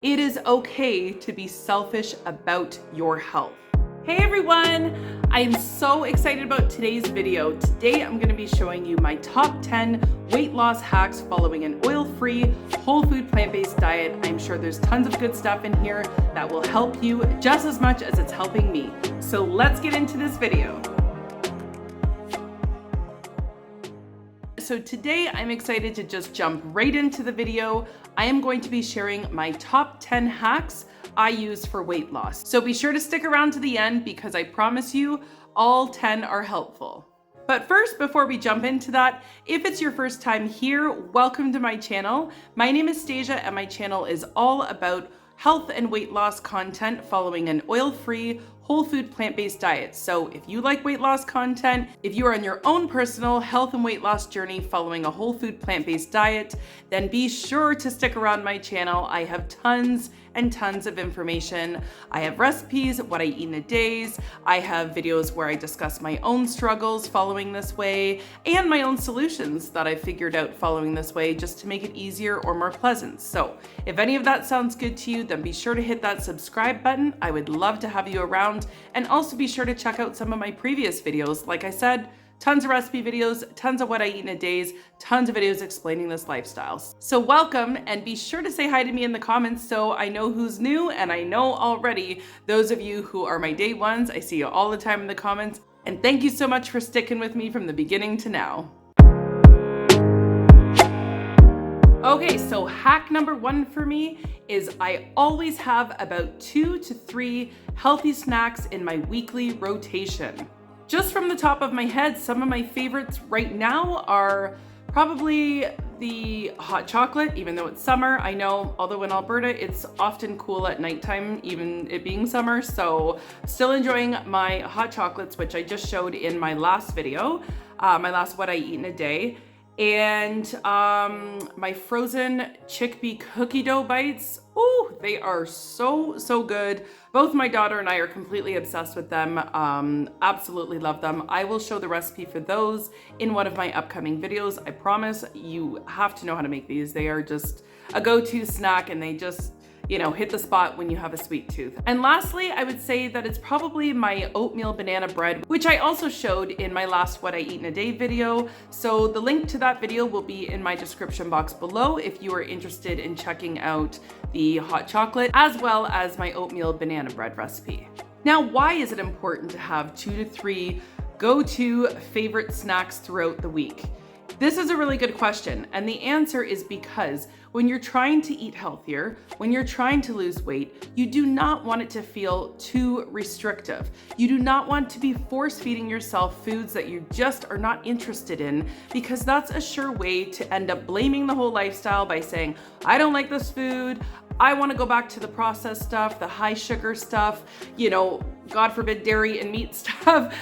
It is okay to be selfish about your health. Hey everyone, I am so excited about today's video. Today I'm going to be showing you my top 10 weight loss hacks following an oil-free, whole food, plant-based diet. I'm sure there's tons of good stuff in here that will help you just as much as it's helping me. So let's get into this video. So today I'm excited to just jump right into the video. I am going to be sharing my top 10 hacks I use for weight loss. So be sure to stick around to the end because I promise you all 10 are helpful. But first, before we jump into that, if it's your first time here, welcome to my channel. My name is Stasia and my channel is all about health and weight loss content following an oil-free, whole food, plant-based diet. So if you like weight loss content, if you are on your own personal health and weight loss journey following a whole food, plant-based diet, then be sure to stick around my channel. I have tons and tons of information. I have recipes, what I eat in a day. I have videos where I discuss my own struggles following this way and my own solutions that I figured out following this way just to make it easier or more pleasant. So if any of that sounds good to you, then be sure to hit that subscribe button. I would love to have you around, and also be sure to check out some of my previous videos. Like I said, tons of recipe videos, tons of what I eat in a day, tons of videos explaining this lifestyle. So welcome, and be sure to say hi to me in the comments so I know who's new, and I know already those of you who are my day ones. I see you all the time in the comments, and thank you so much for sticking with me from the beginning to now. Okay, so hack number one for me is I always have about 2 to 3 healthy snacks in my weekly rotation. Just from the top of my head, some of my favorites right now are probably the hot chocolate, even though it's summer. I know, although in Alberta, it's often cool at nighttime, even it being summer. So still enjoying my hot chocolates, which I just showed in my last video, my last what I eat in a day. And my frozen chickpea cookie dough bites. Oh, they are so good. Both my daughter and I are completely obsessed with them. Absolutely love them. I will show the recipe for those in one of my upcoming videos. I promise you have to know how to make these. They are just a go-to snack, and they just, you know, hit the spot when you have a sweet tooth. And lastly, I would say that it's probably my oatmeal banana bread, which I also showed in my last what I eat in a day video. So the link to that video will be in my description box below if you are interested in checking out the hot chocolate as well as my oatmeal banana bread recipe. Now, why is it important to have 2 to 3 go-to favorite snacks throughout the week? This is a really good question, and the answer is because when you're trying to eat healthier, when you're trying to lose weight, you do not want it to feel too restrictive. You do not want to be force-feeding yourself foods that you just are not interested in, because that's a sure way to end up blaming the whole lifestyle by saying, I don't like this food, I want to go back to the processed stuff, the high sugar stuff, you know, God forbid, dairy and meat stuff.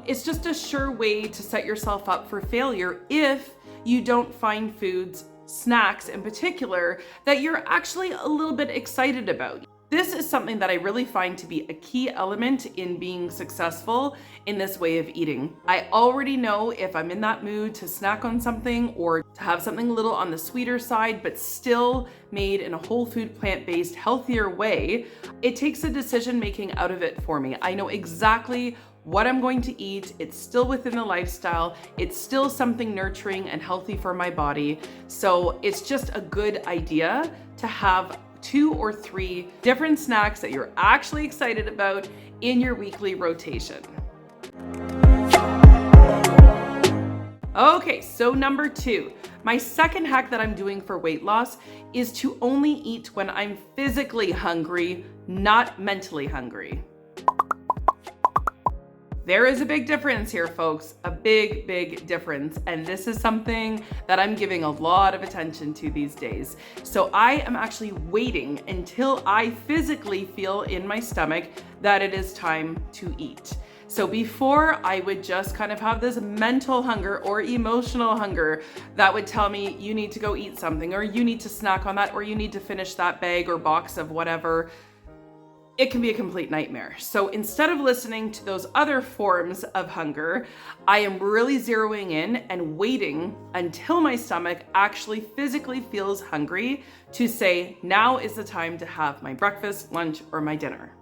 It's just a sure way to set yourself up for failure if you don't find foods, snacks in particular, that you're actually a little bit excited about. This is something that I really find to be a key element in being successful in this way of eating. I already know if I'm in that mood to snack on something or to have something a little on the sweeter side, but still made in a whole food, plant-based, healthier way, it takes the decision making out of it for me. I know exactly what I'm going to eat. It's still within the lifestyle. It's still something nurturing and healthy for my body. So it's just a good idea to have 2 or 3 different snacks that you're actually excited about in your weekly rotation. Okay, so number 2, my second hack that I'm doing for weight loss is to only eat when I'm physically hungry, not mentally hungry. There is a big difference here, folks, a big difference. And this is something that I'm giving a lot of attention to these days. So I am actually waiting until I physically feel in my stomach that it is time to eat. So before, I would just kind of have this mental hunger or emotional hunger that would tell me you need to go eat something, or you need to snack on that, or you need to finish that bag or box of whatever. it can be a complete nightmare. So instead of listening to those other forms of hunger, I am really zeroing in and waiting until my stomach actually physically feels hungry to say, now is the time to have my breakfast, lunch, or my dinner.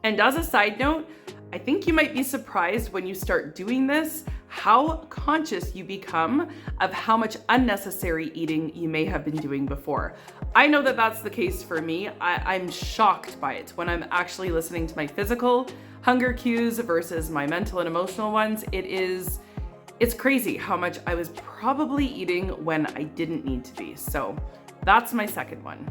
And as a side note, I think you might be surprised when you start doing this, how conscious you become of how much unnecessary eating you may have been doing before. I know that that's the case for me. I'm shocked by it when I'm actually listening to my physical hunger cues versus my mental and emotional ones. It's crazy how much I was probably eating when I didn't need to be. So that's my second one.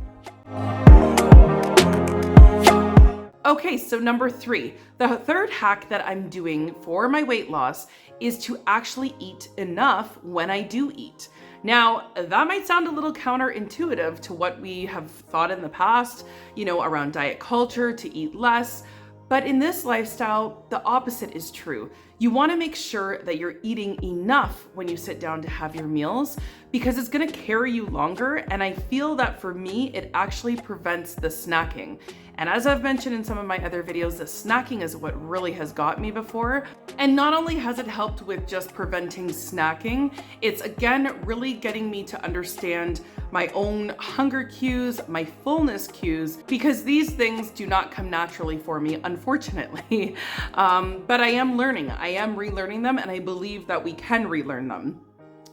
Okay, so number 3, the third hack that I'm doing for my weight loss is to actually eat enough when I do eat. Now, that might sound a little counterintuitive to what we have thought in the past, around diet culture, to eat less. But in this lifestyle, the opposite is true. You want to make sure that you're eating enough when you sit down to have your meals because it's going to carry you longer. And I feel that for me, it actually prevents the snacking. And as I've mentioned in some of my other videos, the snacking is what really has got me before. And not only has it helped with just preventing snacking, it's again really getting me to understand my own hunger cues, my fullness cues, because these things do not come naturally for me, unfortunately. But I am learning, I am relearning them, and I believe that we can relearn them.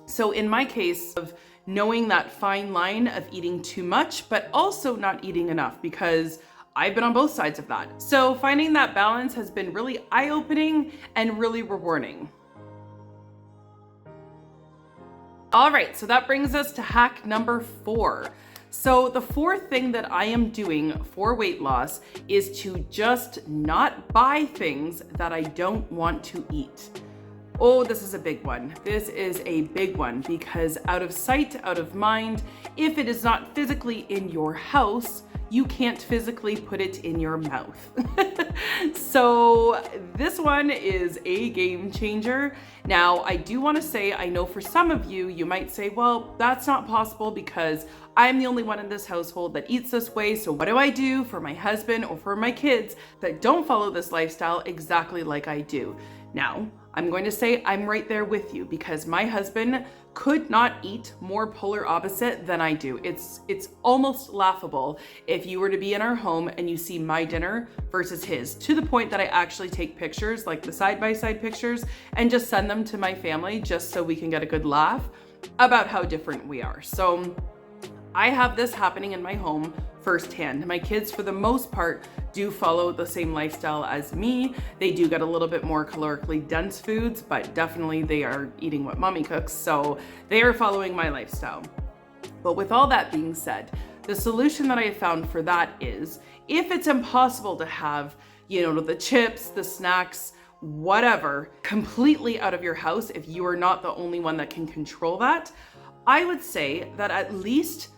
So in my case of knowing that fine line of eating too much, but also not eating enough, because I've been on both sides of that. So finding that balance has been really eye-opening and really rewarding. All right, so that brings us to hack number 4. So the fourth thing that I am doing for weight loss is to just not buy things that I don't want to eat. Oh, this is a big one. This is a big one because out of sight, out of mind, if it is not physically in your house, you can't physically put it in your mouth. So this one is a game changer. Now, I do want to say, I know for some of you, you might say, well, that's not possible because I'm the only one in this household that eats this way. So what do I do for my husband or for my kids that don't follow this lifestyle exactly like I do? Now, I'm going to say I'm right there with you because my husband could not eat more polar opposite than I do. It's almost laughable if you were to be in our home and you see my dinner versus his, to the point that I actually take pictures, like the side-by-side pictures, and just send them to my family just so we can get a good laugh about how different we are. So I have this happening in my home firsthand. My kids, for the most part, do follow the same lifestyle as me. They do get a little bit more calorically dense foods, but definitely they are eating what mommy cooks, so they are following my lifestyle. But with all that being said, the solution that I have found for that is, if it's impossible to have, the chips, the snacks, whatever, completely out of your house, if you are not the only one that can control that, I would say that at least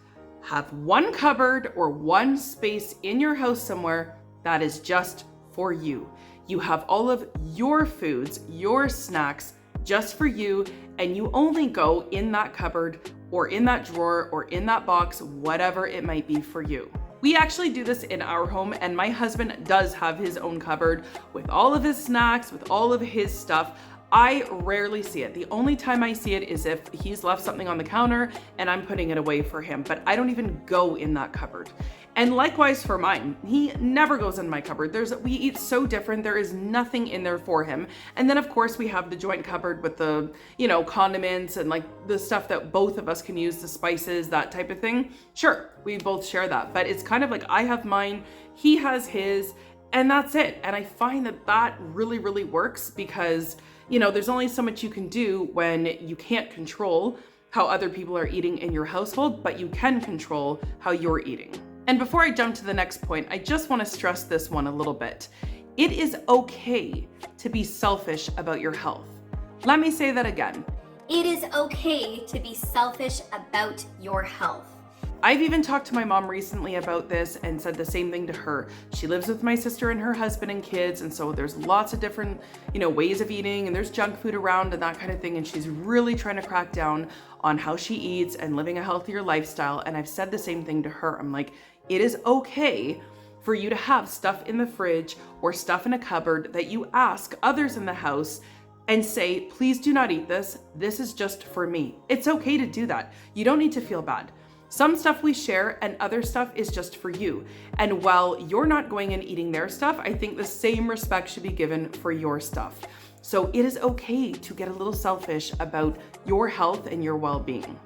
have one cupboard or one space in your house somewhere that is just for you. You have all of your foods, your snacks just for you, and you only go in that cupboard or in that drawer or in that box, whatever it might be for you. We actually do this in our home, and my husband does have his own cupboard with all of his snacks, with all of his stuff. I rarely see it. The only time I see it is if he's left something on the counter and I'm putting it away for him, but I don't even go in that cupboard. And likewise for mine, he never goes in my cupboard. We eat so different, there is nothing in there for him. And then of course we have the joint cupboard with the, condiments and like the stuff that both of us can use, the spices, that type of thing. Sure, we both share that, but it's kind of like I have mine, he has his, and that's it. And I find that that really, really works because there's only so much you can do when you can't control how other people are eating in your household, but you can control how you're eating. And before I jump to the next point, I just want to stress this one a little bit. It is okay to be selfish about your health. Let me say that again. It is okay to be selfish about your health. I've even talked to my mom recently about this and said the same thing to her. She lives with my sister and her husband and kids, and so there's lots of different, ways of eating, and there's junk food around and that kind of thing, and she's really trying to crack down on how she eats and living a healthier lifestyle. And I've said the same thing to her. I'm like, it is okay for you to have stuff in the fridge or stuff in a cupboard that you ask others in the house and say, please do not eat this. This is just for me. It's okay to do that. You don't need to feel bad. Some stuff we share and other stuff is just for you. And while you're not going and eating their stuff, I think the same respect should be given for your stuff. So it is okay to get a little selfish about your health and your well-being.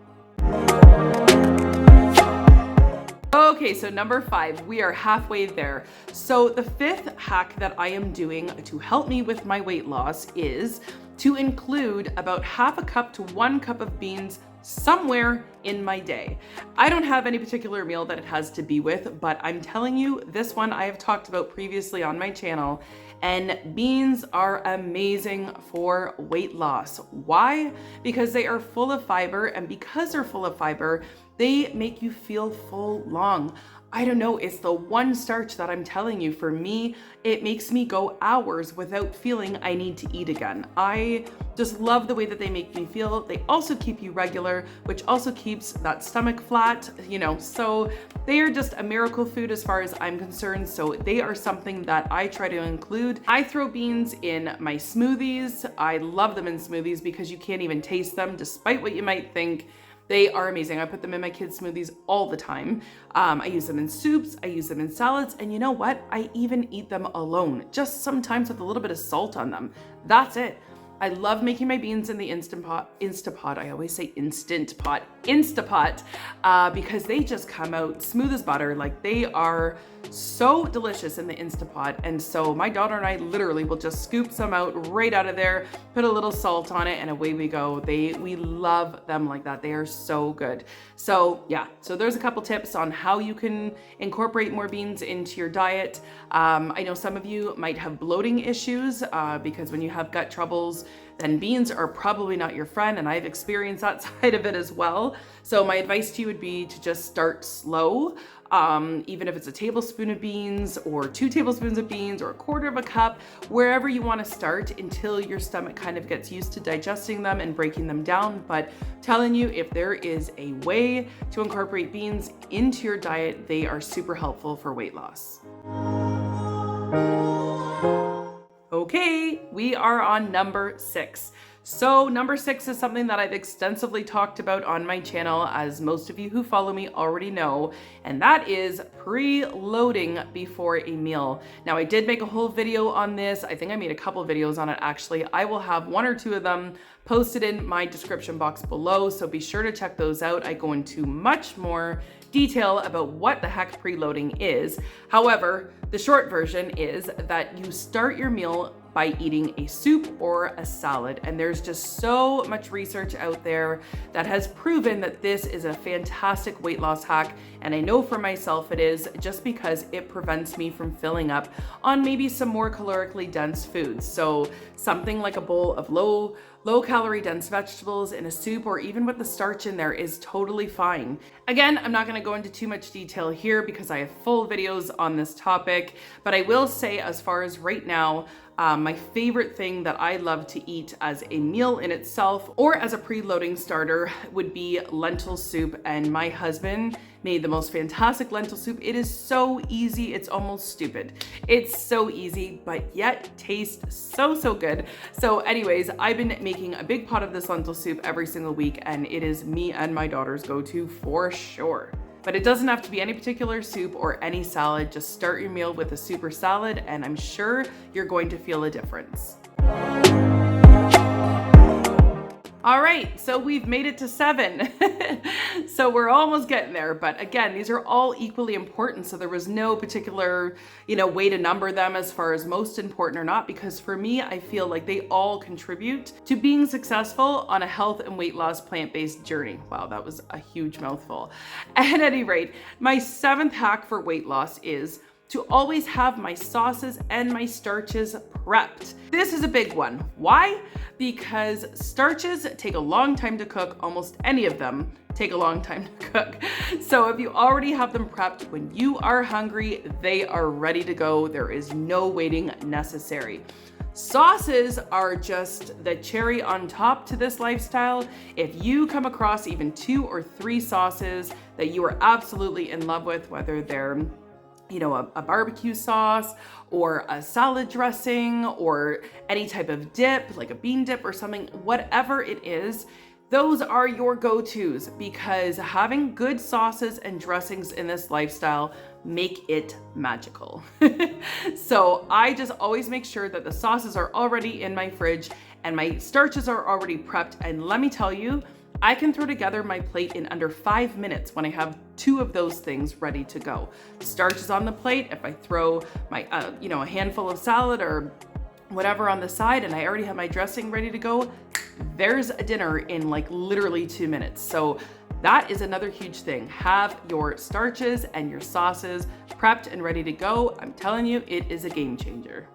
Okay, so number 5, we are halfway there. So the 5th hack that I am doing to help me with my weight loss is to include about half a cup to 1 cup of beans somewhere in my day. I don't have any particular meal that it has to be with, but I'm telling you, this one I have talked about previously on my channel, and beans are amazing for weight loss. Why? Because they are full of fiber, and because they're full of fiber, they make you feel full long. I don't know, it's the one starch that I'm telling you, for me, it makes me go hours without feeling I need to eat again. I just love the way that they make me feel. They also keep you regular, which also keeps that stomach flat, so they are just a miracle food as far as I'm concerned. So they are something that I try to include. I throw beans in my smoothies. I love them in smoothies because you can't even taste them, despite what you might think. They are amazing. I put them in my kids' smoothies all the time. I use them in soups, I use them in salads, and you know what? I even eat them alone, just sometimes with a little bit of salt on them. That's it. I love making my beans in the Instapot. I always say Instant Pot, Instapot, because they just come out smooth as butter. Like, they are so delicious in the Instapot. And so my daughter and I literally will just scoop some out right out of there, put a little salt on it, and away we go. We love them like that. They are so good. So yeah, so there's a couple tips on how you can incorporate more beans into your diet. I know some of you might have bloating issues because when you have gut troubles, then beans are probably not your friend, and I've experienced that side of it as well. So my advice to you would be to just start slow. Even if it's a tablespoon of beans or 2 tablespoons of beans or 1/4 of a cup, wherever you want to start until your stomach kind of gets used to digesting them and breaking them down. But telling you, if there is a way to incorporate beans into your diet, they are super helpful for weight loss. Okay, we are on number 6. So number 6 is something that I've extensively talked about on my channel, as most of you who follow me already know, and that is preloading before a meal. Now, I did make a whole video on this. I think I made a couple videos on it actually. I will have 1 or 2 of them posted in my description box below, so be sure to check those out. I go into much more detail about what the heck preloading is. However, the short version is that you start your meal by eating a soup or a salad. And there's just so much research out there that has proven that this is a fantastic weight loss hack. And I know for myself it is, just because it prevents me from filling up on maybe some more calorically dense foods. So something like a bowl of low calorie dense vegetables in a soup, or even with the starch in there, is totally fine. Again, I'm not gonna go into too much detail here because I have full videos on this topic, but I will say, as far as right now, my favorite thing that I love to eat as a meal in itself or as a preloading starter would be lentil soup. And my husband made the most fantastic lentil soup. It is so easy, it's almost stupid. It's so easy, but yet tastes so good. So anyways, I've been making a big pot of this lentil soup every single week, and it is me and my daughter's go-to for sure. But it doesn't have to be any particular soup or any salad. Just start your meal with a soup or salad, and I'm sure you're going to feel a difference. All right, so we've made it to 7. So we're almost getting there. But again, these are all equally important. So there was no particular, way to number them as far as most important or not, because for me, I feel like they all contribute to being successful on a health and weight loss plant-based journey. Wow, that was a huge mouthful. At any rate, my 7th hack for weight loss is to always have my sauces and my starches prepped. This is a big one. Why? Because starches take a long time to cook. Almost any of them take a long time to cook. So if you already have them prepped, when you are hungry, they are ready to go. There is no waiting necessary. Sauces are just the cherry on top to this lifestyle. If you come across even 2 or 3 sauces that you are absolutely in love with, whether they're a barbecue sauce or a salad dressing or any type of dip, like a bean dip or something, whatever it is, those are your go-tos, because having good sauces and dressings in this lifestyle make it magical. So I just always make sure that the sauces are already in my fridge and my starches are already prepped. And let me tell you, I can throw together my plate in under 5 minutes when I have 2 of those things ready to go. The starch is on the plate. If I throw my, a handful of salad or whatever on the side and I already have my dressing ready to go, there's a dinner in like literally 2 minutes. So that is another huge thing. Have your starches and your sauces prepped and ready to go. I'm telling you, it is a game changer.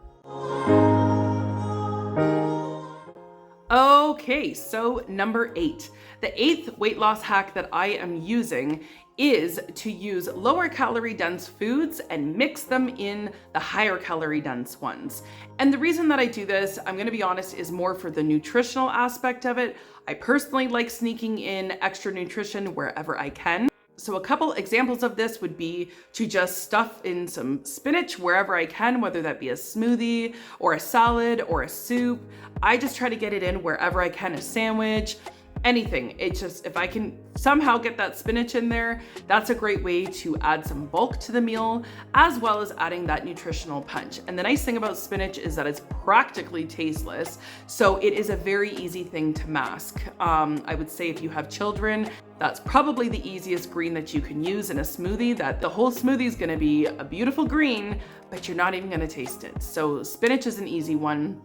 Okay, so number 8. The 8th weight loss hack that I am using is to use lower calorie dense foods and mix them in the higher calorie dense ones. And the reason that I do this, I'm gonna be honest, is more for the nutritional aspect of it. I personally like sneaking in extra nutrition wherever I can. So a couple examples of this would be to just stuff in some spinach wherever I can, whether that be a smoothie or a salad or a soup. I just try to get it in wherever I can, a sandwich, anything. It's just, if I can somehow get that spinach in there, that's a great way to add some bulk to the meal, as well as adding that nutritional punch. And the nice thing about spinach is that it's practically tasteless, so it is a very easy thing to mask. I would say if you have children, that's probably the easiest green that you can use in a smoothie, that the whole smoothie is gonna be a beautiful green, but you're not even gonna taste it. So spinach is an easy one.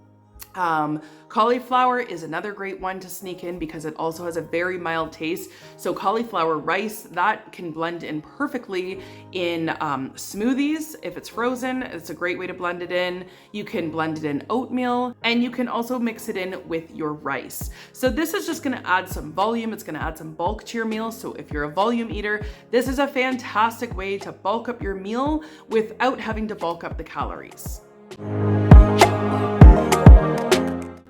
Cauliflower is another great one to sneak in because it also has a very mild taste. So cauliflower rice, that can blend in perfectly in smoothies. If it's frozen, it's a great way to blend it in. You can blend it in oatmeal, and you can also mix it in with your rice. So this is just gonna add some volume. It's gonna add some bulk to your meal. So if you're a volume eater, this is a fantastic way to bulk up your meal without having to bulk up the calories.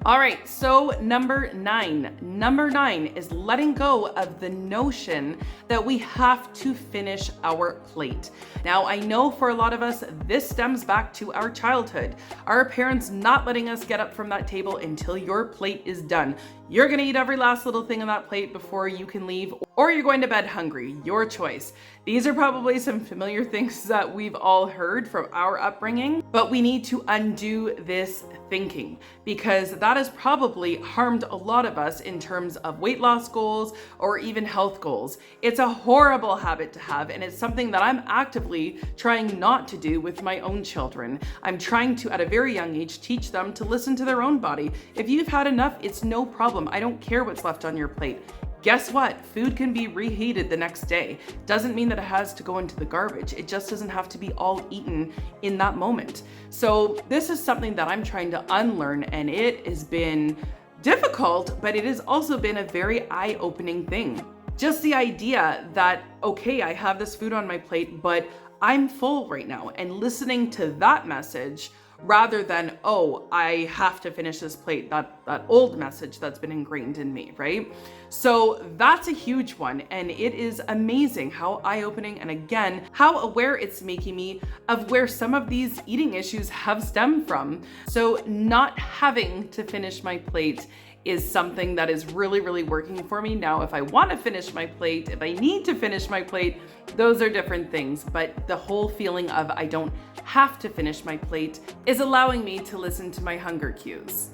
All right, so number 9. Number 9 is letting go of the notion that we have to finish our plate. Now, I know for a lot of us, this stems back to our childhood. Our parents not letting us get up from that table until your plate is done. You're gonna eat every last little thing on that plate before you can leave, or you're going to bed hungry, your choice. These are probably some familiar things that we've all heard from our upbringing, but we need to undo this thinking, because that has probably harmed a lot of us in terms of weight loss goals or even health goals. It's a horrible habit to have, and it's something that I'm actively trying not to do with my own children. I'm trying to, at a very young age, teach them to listen to their own body. If you've had enough, it's no problem. I don't care what's left on your plate. Guess what? Food can be reheated the next day. Doesn't mean that it has to go into the garbage. It just doesn't have to be all eaten in that moment. So this is something that I'm trying to unlearn, and it has been difficult, but it has also been a very eye-opening thing. Just the idea that, okay, I have this food on my plate, but I'm full right now, and listening to that message rather than, oh, I have to finish this plate, that old message that's been ingrained in me, right? So that's a huge one, and it is amazing how eye-opening, and again, how aware it's making me of where some of these eating issues have stemmed from. So not having to finish my plate is something that is really, really working for me. Now, if I want to finish my plate, if I need to finish my plate, those are different things. But the whole feeling of I don't have to finish my plate is allowing me to listen to my hunger cues.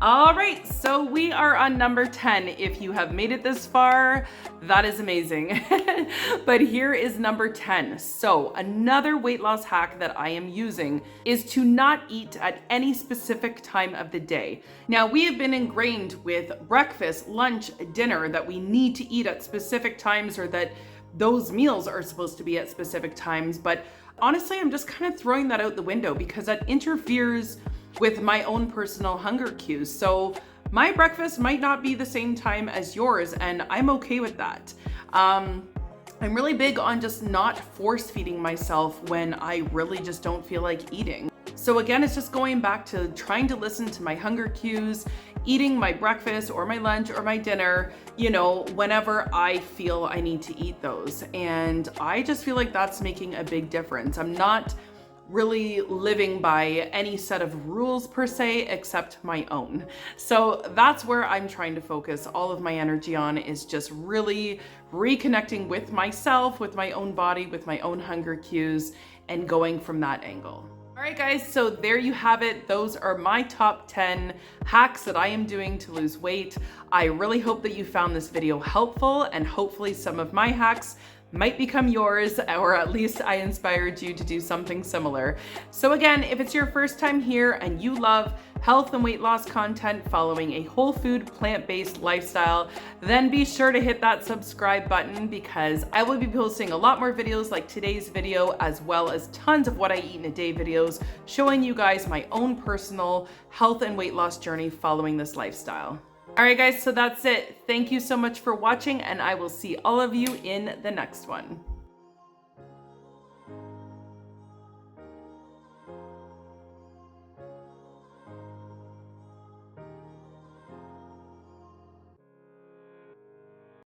All right, so we are on number 10. If you have made it this far, that is amazing. But here is number 10. So another weight loss hack that I am using is to not eat at any specific time of the day. Now, we have been ingrained with breakfast, lunch, dinner that we need to eat at specific times, or that those meals are supposed to be at specific times. But honestly, I'm just kind of throwing that out the window because that interferes with my own personal hunger cues. So my breakfast might not be the same time as yours, and I'm okay with that. I'm really big on just not force feeding myself when I really just don't feel like eating. So again, it's just going back to trying to listen to my hunger cues, eating my breakfast or my lunch or my dinner, whenever I feel I need to eat those. And I just feel like that's making a big difference. I'm not really living by any set of rules per se, except my own. So that's where I'm trying to focus all of my energy on, is just really reconnecting with myself, with my own body, with my own hunger cues, and going from that angle. All right, guys, so there you have it. Those are my top 10 hacks that I am doing to lose weight. I really hope that you found this video helpful, and hopefully some of my hacks might become yours, or at least I inspired you to do something similar. So again, if it's your first time here and you love health and weight loss content following a whole food, plant-based lifestyle, then be sure to hit that subscribe button, because I will be posting a lot more videos like today's video, as well as tons of what I eat in a day videos, showing you guys my own personal health and weight loss journey following this lifestyle. All right, guys, so that's it. Thank you so much for watching, and I will see all of you in the next one.